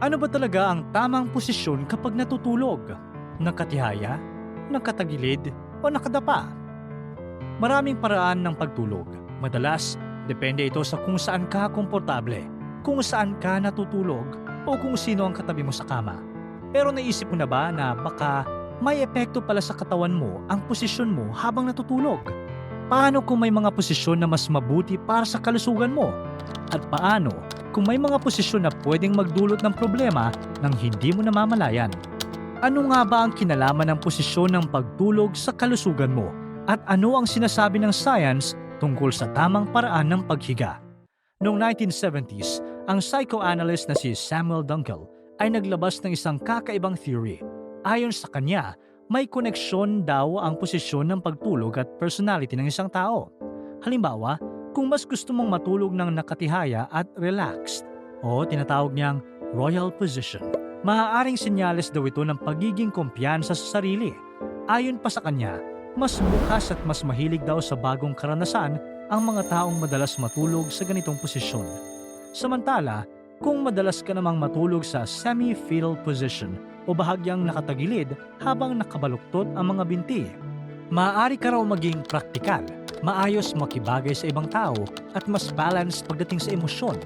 Ano ba talaga ang tamang posisyon kapag natutulog? Nakatihaya, nakatagilid, o nakadapa? Maraming paraan ng pagtulog. Madalas, depende ito sa kung saan ka komportable, kung saan ka natutulog, o kung sino ang katabi mo sa kama. Pero naisip mo na ba na baka may epekto pala sa katawan mo ang posisyon mo habang natutulog? Paano kung may mga posisyon na mas mabuti para sa kalusugan mo? At paano kung may mga posisyon na pwedeng magdulot ng problema nang hindi mo namamalayan? Ano nga ba ang kinalaman ng posisyon ng pagtulog sa kalusugan mo? At ano ang sinasabi ng science tungkol sa tamang paraan ng paghiga? Noong 1970s, ang psychoanalyst na si Samuel Dunkel ay naglabas ng isang kakaibang theory. Ayon sa kanya, may koneksyon daw ang posisyon ng pagtulog at personality ng isang tao. Halimbawa, kung mas gusto mong matulog ng nakatihaya at relaxed, o tinatawag niyang royal position, maaaring senyales daw ito ng pagiging kumpiyansa sa sarili. Ayon pa sa kanya, mas bukas at mas mahilig daw sa bagong karanasan ang mga taong madalas matulog sa ganitong posisyon. Samantala, kung madalas ka namang matulog sa semi-fetal position o bahagyang nakatagilid habang nakabaluktot ang mga binti, maaari ka raw maging praktikal, maayos makibagay sa ibang tao at mas balanced pagdating sa emosyon.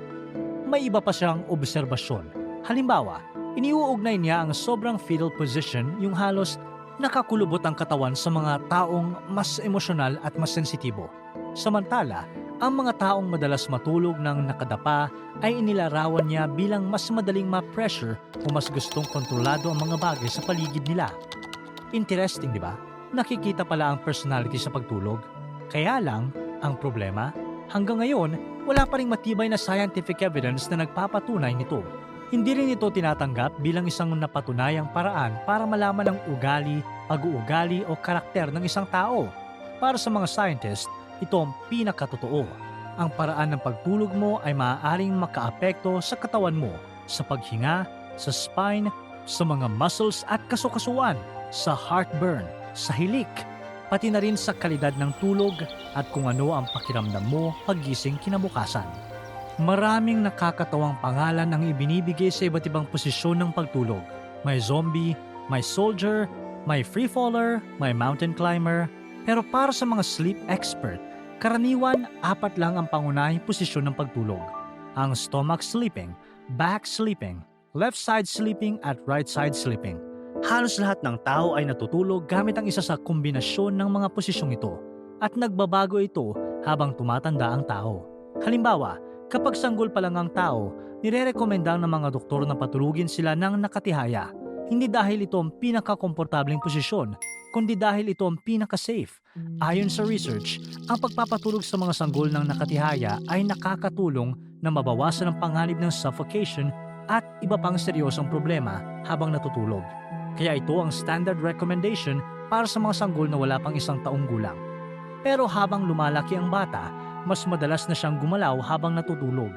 May iba pa siyang obserbasyon. Halimbawa, iniuugnay niya ang sobrang fetal position, yung halos nakakulubot ang katawan sa mga taong mas emosyonal at mas sensitibo. Samantala, ang mga taong madalas matulog ng nakadapa ay inilarawan niya bilang mas madaling ma-pressure o mas gustong kontrolado ang mga bagay sa paligid nila. Interesting, di ba? Nakikita pala ang personality sa pagtulog. Kaya lang, ang problema, hanggang ngayon, wala pa ring matibay na scientific evidence na nagpapatunay nito. Hindi rin ito tinatanggap bilang isang napatunayang paraan para malaman ang ugali, pag-uugali o karakter ng isang tao. Para sa mga scientist, ito ang pinakatotoo. Ang paraan ng pagtulog mo ay maaaring makaapekto sa katawan mo, sa paghinga, sa spine, sa mga muscles at kasukasuan, sa heartburn, sa hilik, pati na rin sa kalidad ng tulog at kung ano ang pakiramdam mo paggising kinabukasan. Maraming nakakatawang pangalan ang ibinibigay sa iba't ibang posisyon ng pagtulog. May zombie, may soldier, may freefaller, may mountain climber. Pero para sa mga sleep expert, karaniwan 4 lang ang pangunahing posisyon ng pagtulog. Ang stomach sleeping, back sleeping, left side sleeping at right side sleeping. Halos lahat ng tao ay natutulog gamit ang isa sa kombinasyon ng mga posisyong ito at nagbabago ito habang tumatanda ang tao. Halimbawa, kapag sanggol pa lang ang tao, nirerekomenda ng mga doktor na patulugin sila ng nakatihaya. Hindi dahil ito ang pinakakomportabling posisyon, kundi dahil ito ang pinaka-safe. Ayon sa research, ang pagpapatulog sa mga sanggol ng nakatihaya ay nakakatulong na mabawasan ang panganib ng suffocation at iba pang seryosong problema habang natutulog. Kaya ito ang standard recommendation para sa mga sanggol na wala pang 1 taong gulang. Pero habang lumalaki ang bata, mas madalas na siyang gumalaw habang natutulog.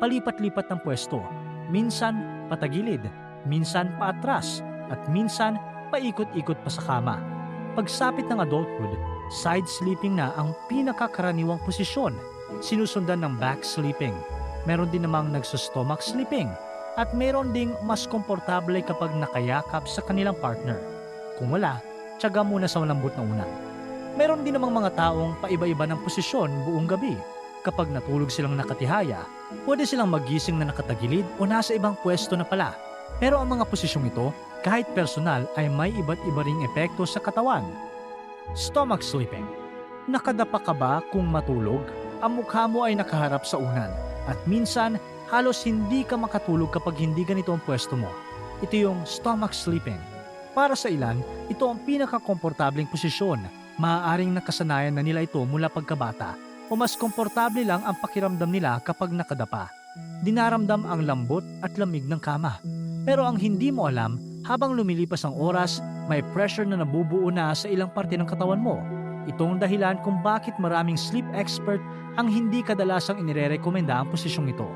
Palipat-lipat ng pwesto, minsan patagilid, minsan paatras, at minsan paikot-ikot pa sa kama. Pagsapit ng adulthood, side sleeping na ang pinakakaraniwang posisyon, sinusundan ng back sleeping. Meron din namang nagsustomach sleeping, at meron ding mas komportable kapag nakayakap sa kanilang partner. Kung wala, tiyaga muna sa malambot na unan. Meron din namang mga taong paiba-iba ng posisyon buong gabi. Kapag natulog silang nakatihaya, pwede silang magising na nakatagilid o nasa ibang pwesto na pala. Pero ang mga posisyong ito, kahit personal, ay may iba't iba ring epekto sa katawan. Stomach sleeping. Nakadapa ka ba kung matulog? Ang mukha mo ay nakaharap sa unan at minsan halos hindi ka makatulog kapag hindi ganito ang pwesto mo. Ito yung stomach sleeping. Para sa ilan, ito ang pinakakomportabling posisyon. Maaaring nakasanayan na nila ito mula pagkabata o mas komportable lang ang pakiramdam nila kapag nakadapa. Dinaramdam ang lambot at lamig ng kama. Pero ang hindi mo alam, habang lumilipas ang oras, may pressure na nabubuo na sa ilang parte ng katawan mo. Itong dahilan kung bakit maraming sleep expert ang hindi kadalasang inirerekomenda ang posisyong ito.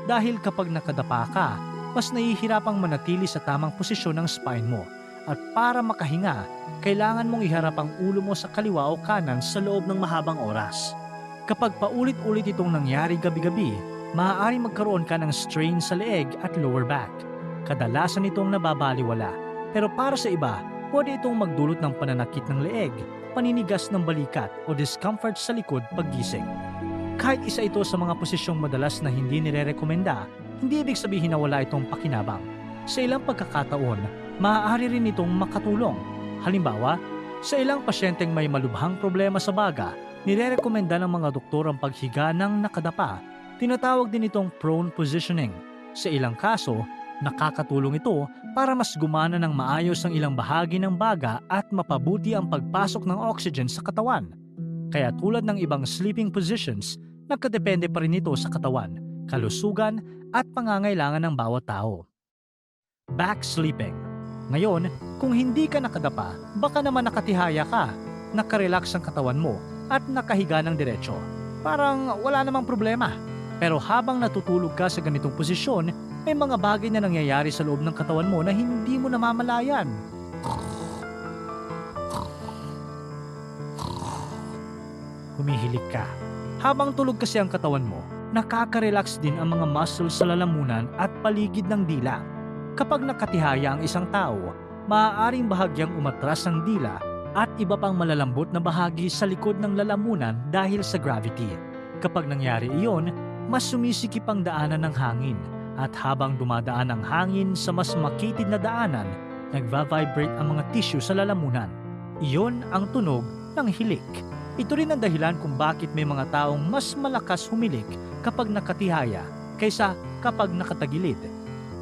Dahil kapag nakadapa ka, mas nahihirapang manatili sa tamang posisyon ng spine mo. At para makahinga, kailangan mong iharap ang ulo mo sa kaliwa o kanan sa loob ng mahabang oras. Kapag paulit-ulit itong nangyari gabi-gabi, maaaring magkaroon ka ng strain sa leeg at lower back. kadalasan itong nababaliwala. Pero para sa iba, pwede itong magdulot ng pananakit ng leeg, paninigas ng balikat o discomfort sa likod paggising. Kahit isa ito sa mga posisyong madalas na hindi nirerekomenda, hindi ibig sabihin na wala itong pakinabang. Sa ilang pagkakataon, maaari rin itong makatulong. Halimbawa, sa ilang pasyenteng may malubhang problema sa baga, nirerekomenda ng mga doktor ang paghiga ng nakadapa. Tinatawag din itong prone positioning. Sa ilang kaso, nakakatulong ito para mas gumana ng maayos ang ilang bahagi ng baga at mapabuti ang pagpasok ng oxygen sa katawan. Kaya tulad ng ibang sleeping positions, nagkadepende pa rin ito sa katawan, kalusugan at pangangailangan ng bawat tao. Back sleeping. Ngayon, kung hindi ka nakadapa, baka naman nakatihaya ka, nakarelax ang katawan mo at nakahiga ng diretsyo. Parang wala namang problema. Pero habang natutulog ka sa ganitong posisyon, may mga bagay na nangyayari sa loob ng katawan mo na hindi mo namamalayan. Humihilik ka. Habang tulog kasi ang katawan mo, nakaka-relax din ang mga muscles sa lalamunan at paligid ng dila. Kapag nakatihaya ang isang tao, maaaring bahagyang umatras ang dila at iba pang malalambot na bahagi sa likod ng lalamunan dahil sa gravity. Kapag nangyari iyon, mas sumisikip ang daanan ng hangin at habang dumadaan ang hangin sa mas makitid na daanan, nagva-vibrate ang mga tissue sa lalamunan. Iyon ang tunog ng hilik. Ito rin ang dahilan kung bakit may mga taong mas malakas humilik kapag nakatihaya kaysa kapag nakatagilid.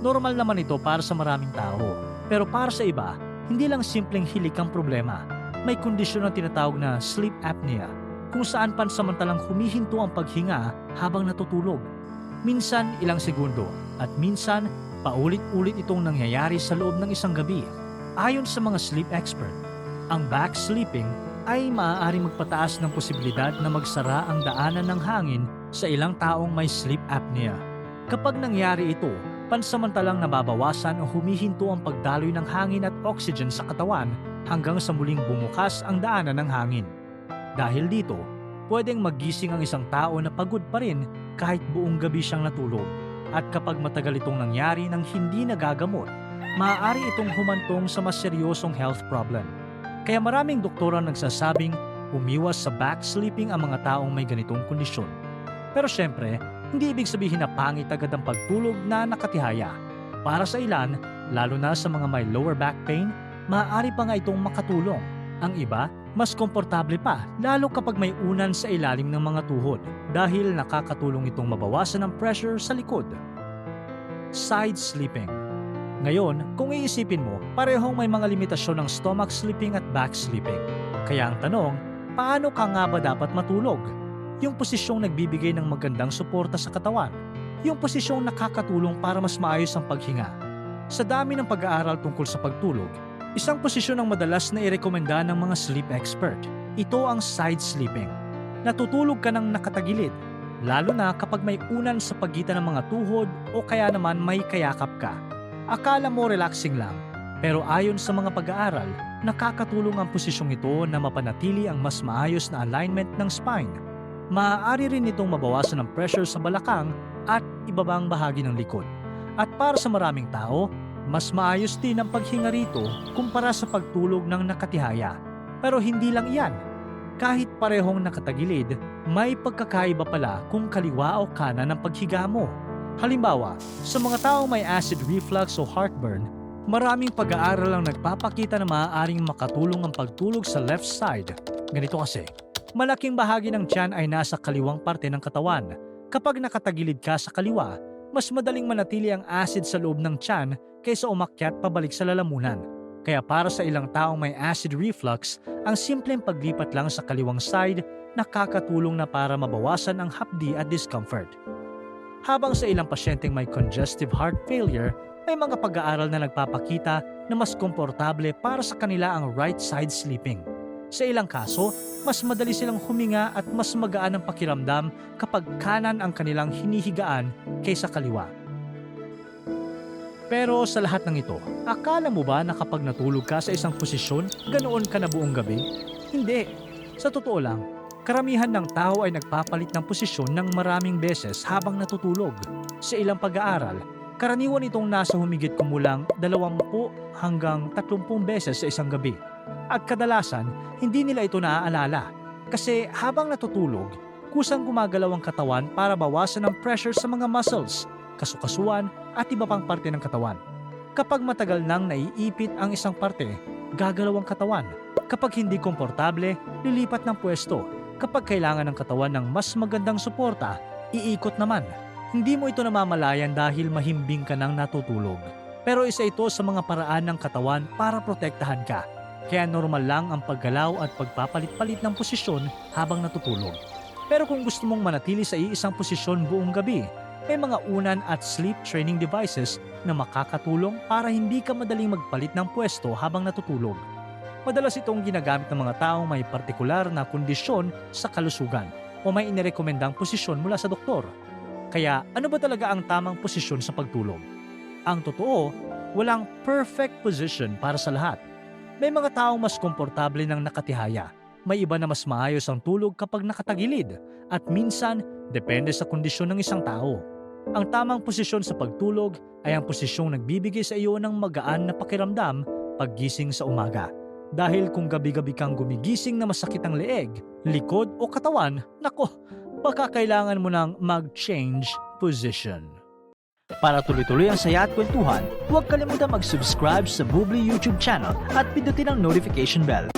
Normal naman ito para sa maraming tao, pero para sa iba, hindi lang simpleng hilik ang problema. May kondisyon na tinatawag na sleep apnea, kung saan pansamantalang humihinto ang paghinga habang natutulog. Minsan ilang segundo at minsan paulit-ulit itong nangyayari sa loob ng isang gabi. Ayon sa mga sleep expert, ang back sleeping ay maaaring magpataas ng posibilidad na magsara ang daanan ng hangin sa ilang taong may sleep apnea. Kapag nangyari ito, pansamantalang nababawasan o humihinto ang pagdaloy ng hangin at oxygen sa katawan hanggang sa muling bumukas ang daanan ng hangin. Dahil dito, pwedeng magising ang isang tao na pagod pa rin kahit buong gabi siyang natulog. At kapag matagal itong nangyari nang hindi nagagamot, maaari itong humantong sa mas seryosong health problem. Kaya maraming doktor ang nagsasabing umiwas sa back sleeping ang mga taong may ganitong kondisyon. Pero syempre, hindi ibig sabihin na pangit agad ang pagtulog na nakatihaya. Para sa ilan, lalo na sa mga may lower back pain, maaari pa nga itong makatulong. Ang iba, mas komportable pa, lalo kapag may unan sa ilalim ng mga tuhod dahil nakakatulong itong mabawasan ang pressure sa likod. Side sleeping. Ngayon, kung iisipin mo, parehong may mga limitasyon ng stomach sleeping at back sleeping. Kaya ang tanong, paano ka nga ba dapat matulog? Yung posisyong nagbibigay ng magandang suporta sa katawan. Yung posisyong nakakatulong para mas maayos ang paghinga. Sa dami ng pag-aaral tungkol sa pagtulog, isang posisyon ang madalas na irekomenda ng mga sleep expert. Ito ang side sleeping. Natutulog ka ng nakatagilid, lalo na kapag may unan sa pagitan ng mga tuhod o kaya naman may kayakap ka. Akala mo relaxing lang, pero ayon sa mga pag-aaral, nakakatulong ang posisyong ito na mapanatili ang mas maayos na alignment ng spine. Maaari rin itong mabawasan ng pressure sa balakang at ibabang bahagi ng likod. At para sa maraming tao, mas maayos din ang paghinga rito kumpara sa pagtulog ng nakatihaya. Pero hindi lang iyan. Kahit parehong nakatagilid, may pagkakaiba pala kung kaliwa o kanan ang paghiga mo. Halimbawa, sa mga taong may acid reflux o heartburn, maraming pag-aaral ang nagpapakita na maaaring makatulong ang pagtulog sa left side. Ganito kasi, malaking bahagi ng tiyan ay nasa kaliwang parte ng katawan. Kapag nakatagilid ka sa kaliwa, mas madaling manatili ang acid sa loob ng tiyan kaysa umakyat pabalik sa lalamunan. Kaya para sa ilang taong may acid reflux, ang simpleng paglipat lang sa kaliwang side nakakatulong na para mabawasan ang hapdi at discomfort. Habang sa ilang pasyenteng may congestive heart failure, may mga pag-aaral na nagpapakita na mas komportable para sa kanila ang right side sleeping. Sa ilang kaso, mas madali silang huminga at mas magaan ang pakiramdam kapag kanan ang kanilang hinihigaan kaysa kaliwa. Pero sa lahat ng ito, akala mo ba na kapag natulog ka sa isang posisyon, ganoon ka na buong gabi? Hindi. Sa totoo lang, karamihan ng tao ay nagpapalit ng posisyon ng maraming beses habang natutulog. Sa ilang pag-aaral, Karaniwan itong nasa humigit kumulang 20 hanggang 30 beses sa isang gabi. At kadalasan, hindi nila ito naaalala kasi habang natutulog, kusang gumagalaw ang katawan para bawasan ang pressure sa mga muscles, kasukasuan at iba pang parte ng katawan. Kapag matagal nang naiipit ang isang parte, gagalaw ang katawan. Kapag hindi komportable, lilipat ng pwesto. Kapag kailangan ng katawan ng mas magandang suporta, iikot naman. Hindi mo ito namamalayan dahil mahimbing ka nang natutulog. Pero isa ito sa mga paraan ng katawan para protektahan ka. Kaya normal lang ang paggalaw at pagpapalit-palit ng posisyon habang natutulog. Pero kung gusto mong manatili sa iisang posisyon buong gabi, may mga unan at sleep training devices na makakatulong para hindi ka madaling magpalit ng pwesto habang natutulog. Madalas itong ginagamit ng mga taong may partikular na kondisyon sa kalusugan o may inirekomendang posisyon mula sa doktor. Kaya ano ba talaga ang tamang posisyon sa pagtulog? Ang totoo, walang perfect position para sa lahat. May mga taong mas komportable ng nakatihaya. May iba na mas maayos ang tulog kapag nakatagilid at minsan depende sa kondisyon ng isang tao. Ang tamang posisyon sa pagtulog ay ang posisyong nagbibigay sa iyo ng magaan na pakiramdam paggising sa umaga. Dahil kung gabi-gabi kang gumigising na masakit ang leeg, likod o katawan, nako, baka kailangan mo nang mag-change position. Para tuloy-tuloy ang saya at kwentuhan, huwag kalimutan mag-subscribe sa Bubbly YouTube channel at pindutin ang notification bell.